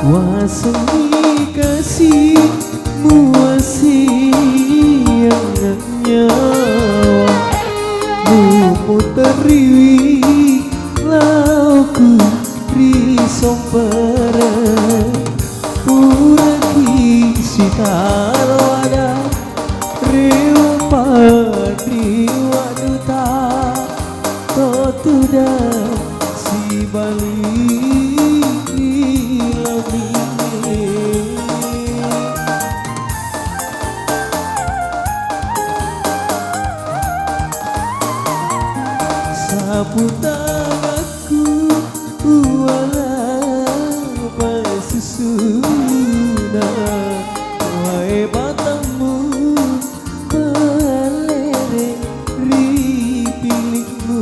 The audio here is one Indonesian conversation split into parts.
Wasemi kasihmu asih yang nyawa Muteri lauku risong perang Puraki sitarwada Rewa padri waduta Totuda si balik lebih Sapu tanganku walau bersusuna Wahai batangmu pelere ripilingmu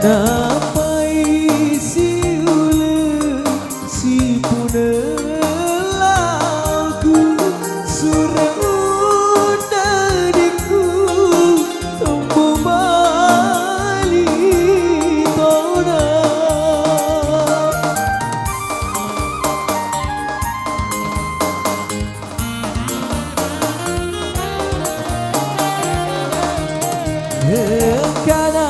Napai si ule si punelaku surang unadiku tumbuh balik tona Karena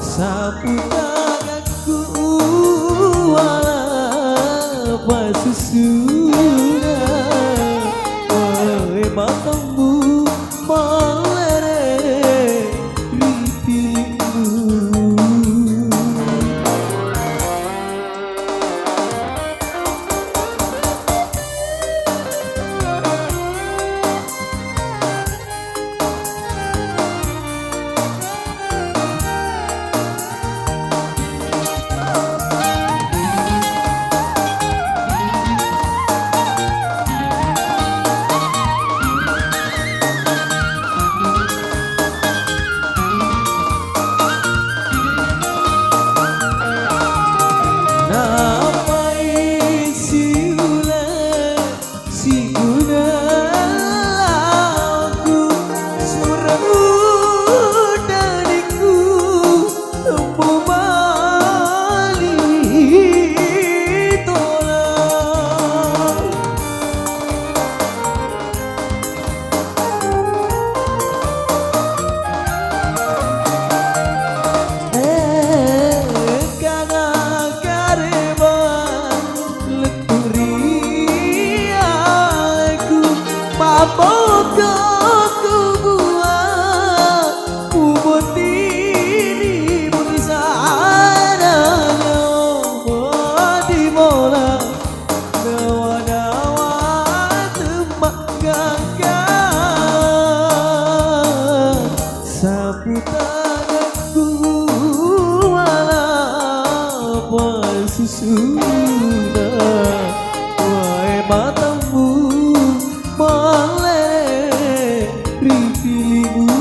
sapu tanganku walau susuna Wahai matamu melere ripilingmu Sapu tanganku walau susuna Wahai matamu melere ripilingmu